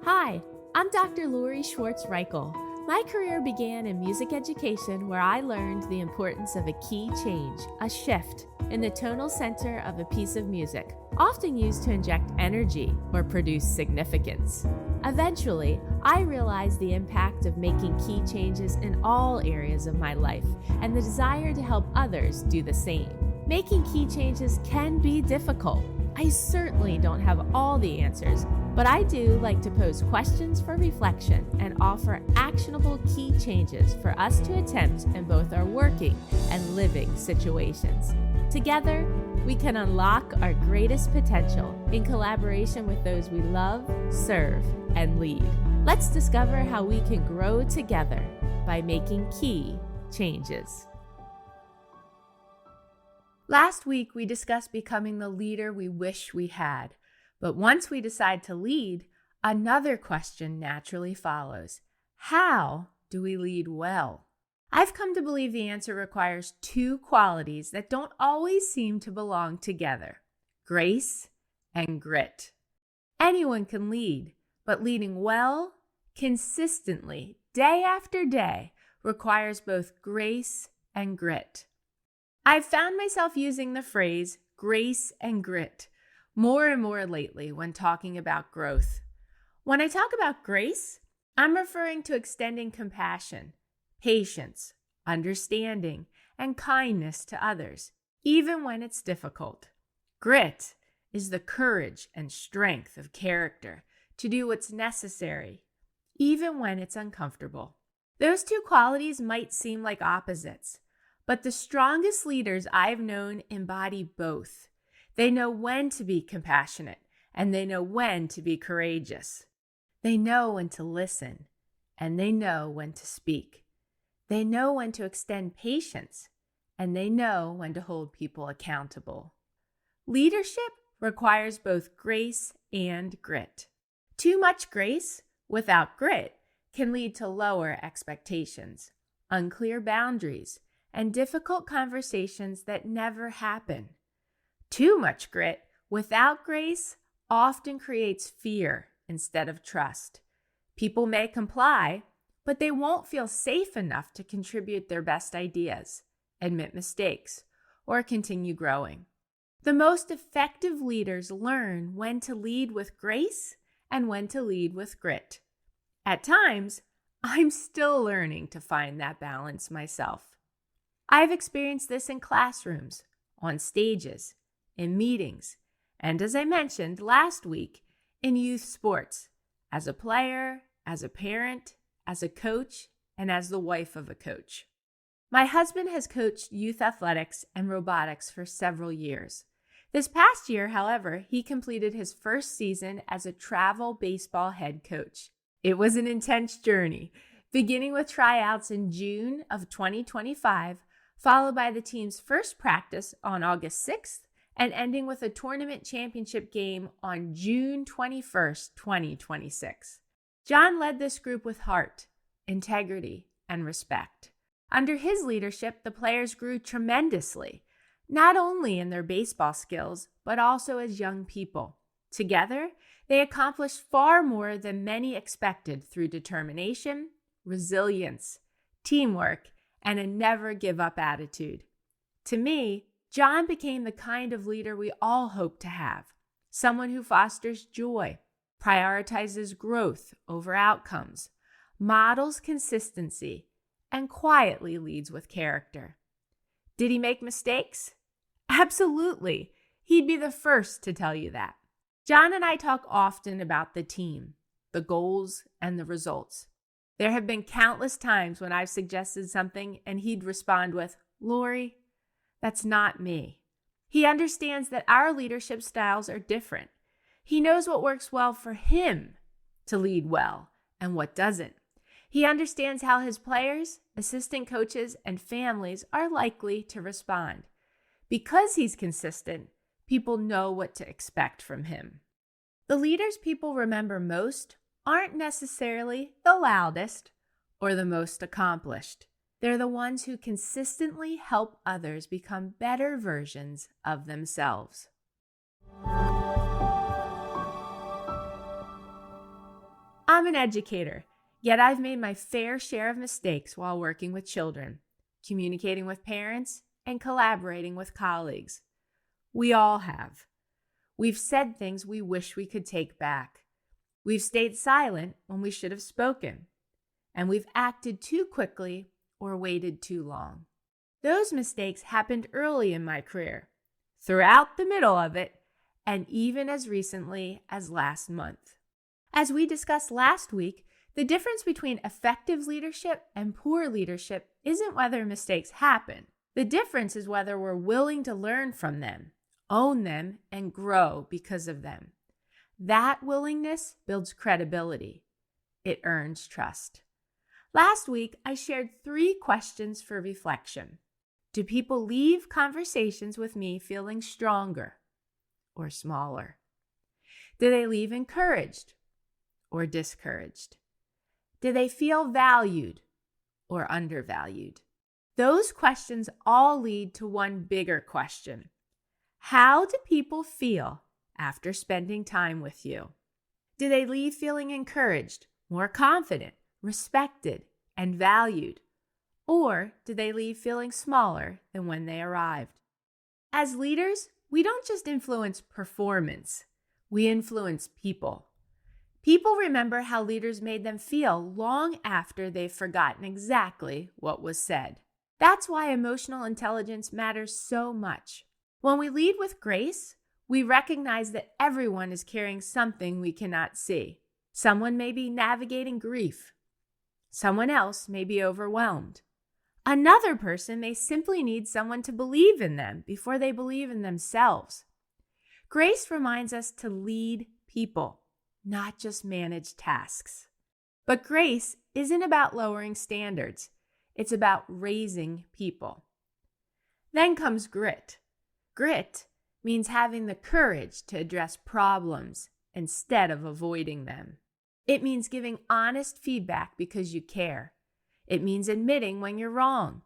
Hi, I'm Dr. Lori Schwartz-Reichel. My career began in music education where I learned the importance of a key change, a shift, in the tonal center of a piece of music, often used to inject energy or produce significance. Eventually, I realized the impact of making key changes in all areas of my life and the desire to help others do the same. Making key changes can be difficult. I certainly don't have all the answers, but I do like to pose questions for reflection and offer actionable key changes for us to attempt in both our working and living situations. Together, we can unlock our greatest potential in collaboration with those we love, serve, and lead. Let's discover how we can grow together by making key changes. Last week, we discussed becoming the leader we wish we had. But once we decide to lead, another question naturally follows. How do we lead well? I've come to believe the answer requires two qualities that don't always seem to belong together: grace and grit. Anyone can lead, but leading well, consistently, day after day, requires both grace and grit. I've found myself using the phrase grace and grit more and more lately when talking about growth. When I talk about grace, I'm referring to extending compassion, patience, understanding, and kindness to others, even when it's difficult. Grit is the courage and strength of character to do what's necessary, even when it's uncomfortable. Those two qualities might seem like opposites, but the strongest leaders I've known embody both. They know when to be compassionate, and they know when to be courageous. They know when to listen, and they know when to speak. They know when to extend patience, and they know when to hold people accountable. Leadership requires both grace and grit. Too much grace without grit can lead to lower expectations, unclear boundaries, and difficult conversations that never happen. Too much grit without grace often creates fear instead of trust. People may comply, but they won't feel safe enough to contribute their best ideas, admit mistakes, or continue growing. The most effective leaders learn when to lead with grace and when to lead with grit. At times, I'm still learning to find that balance myself. I've experienced this in classrooms, on stages, in meetings, and as I mentioned last week, in youth sports, as a player, as a parent, as a coach, and as the wife of a coach. My husband has coached youth athletics and robotics for several years. This past year, however, he completed his first season as a travel baseball head coach. It was an intense journey, beginning with tryouts in June of 2025, followed by the team's first practice on August 6th, and ending with a tournament championship game on June 21st, 2026. John led this group with heart, integrity, and respect. Under his leadership, the players grew tremendously, not only in their baseball skills, but also as young people. Together, they accomplished far more than many expected through determination, resilience, teamwork, and a never-give-up attitude. To me, John became the kind of leader we all hope to have, someone who fosters joy, prioritizes growth over outcomes, models consistency, and quietly leads with character. Did he make mistakes? Absolutely. He'd be the first to tell you that. John and I talk often about the team, the goals, and the results. There have been countless times when I've suggested something and he'd respond with, "Lori, that's not me." He understands that our leadership styles are different. He knows what works well for him to lead well and what doesn't. He understands how his players, assistant coaches, and families are likely to respond. Because he's consistent, people know what to expect from him. The leaders people remember most aren't necessarily the loudest or the most accomplished. They're the ones who consistently help others become better versions of themselves. I'm an educator, yet I've made my fair share of mistakes while working with children, communicating with parents, and collaborating with colleagues. We all have. We've said things we wish we could take back. We've stayed silent when we should have spoken. And we've acted too quickly or waited too long. Those mistakes happened early in my career, throughout the middle of it, and even as recently as last month. As we discussed last week, the difference between effective leadership and poor leadership isn't whether mistakes happen. The difference is whether we're willing to learn from them, own them, and grow because of them. That willingness builds credibility. It earns trust. Last week, I shared 3 questions for reflection. Do people leave conversations with me feeling stronger or smaller? Do they leave encouraged or discouraged? Do they feel valued or undervalued? Those questions all lead to one bigger question. How do people feel after spending time with you? Do they leave feeling encouraged, more confident, respected, and valued? Or do they leave feeling smaller than when they arrived? As leaders, we don't just influence performance, we influence people. People remember how leaders made them feel long after they've forgotten exactly what was said. That's why emotional intelligence matters so much. When we lead with grace, we recognize that everyone is carrying something we cannot see. Someone may be navigating grief. Someone else may be overwhelmed. Another person may simply need someone to believe in them before they believe in themselves. Grace reminds us to lead people, not just manage tasks. But grace isn't about lowering standards. It's about raising people. Then comes grit. Grit means having the courage to address problems instead of avoiding them. It means giving honest feedback because you care. It means admitting when you're wrong,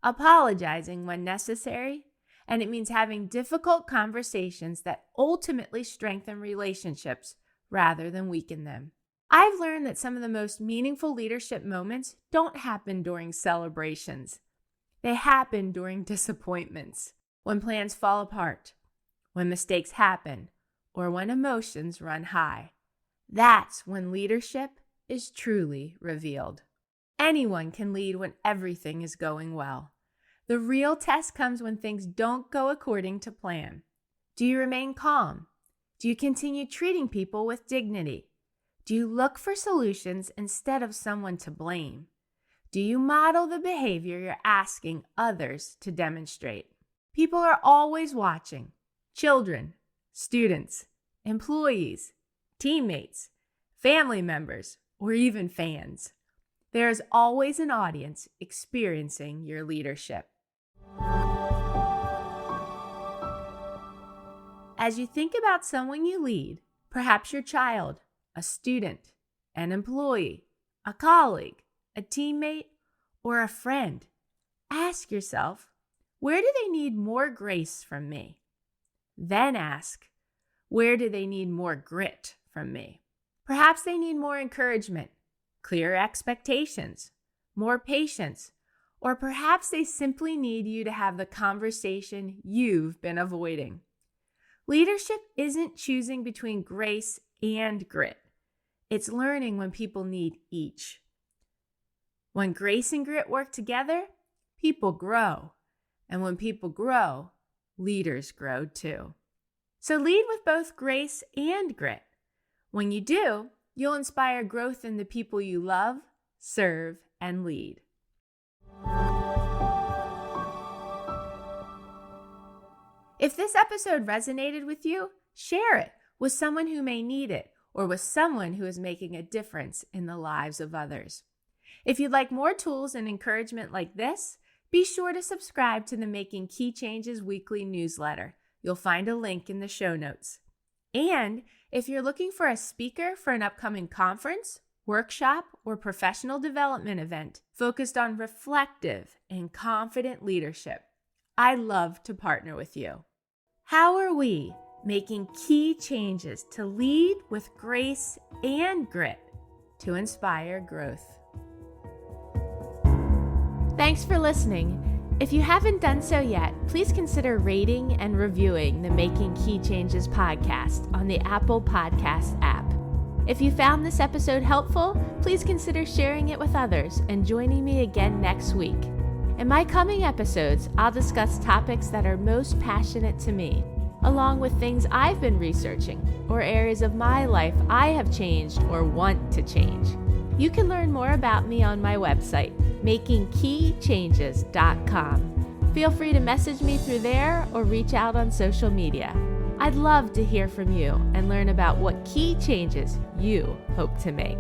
apologizing when necessary, and it means having difficult conversations that ultimately strengthen relationships rather than weaken them. I've learned that some of the most meaningful leadership moments don't happen during celebrations. They happen during disappointments, when plans fall apart, when mistakes happen, or when emotions run high. That's when leadership is truly revealed. Anyone can lead when everything is going well. The real test comes when things don't go according to plan. Do you remain calm? Do you continue treating people with dignity? Do you look for solutions instead of someone to blame? Do you model the behavior you're asking others to demonstrate? People are always watching. Children, students, employees, teammates, family members, or even fans. There is always an audience experiencing your leadership. As you think about someone you lead, perhaps your child, a student, an employee, a colleague, a teammate, or a friend, ask yourself, where do they need more grace from me? Then ask, where do they need more grit from me? Perhaps they need more encouragement, clearer expectations, more patience, or perhaps they simply need you to have the conversation you've been avoiding. Leadership isn't choosing between grace and grit. It's learning when people need each. When grace and grit work together, people grow. And when people grow, leaders grow too. So lead with both grace and grit. When you do, you'll inspire growth in the people you love, serve, and lead. If this episode resonated with you, share it with someone who may need it or with someone who is making a difference in the lives of others. If you'd like more tools and encouragement like this, be sure to subscribe to the Making Key Changes weekly newsletter. You'll find a link in the show notes. And if you're looking for a speaker for an upcoming conference, workshop, or professional development event focused on reflective and confident leadership, I'd love to partner with you. How are we making key changes to lead with grace and grit to inspire growth. Thanks for listening. If you haven't done so yet, please consider rating and reviewing the Making Key Changes podcast on the Apple Podcast app. If you found this episode helpful, please consider sharing it with others and joining me again next week. In my coming episodes, I'll discuss topics that are most passionate to me, along with things I've been researching or areas of my life I have changed or want to change. You can learn more about me on my website, makingkeychanges.com. Feel free to message me through there or reach out on social media. I'd love to hear from you and learn about what key changes you hope to make.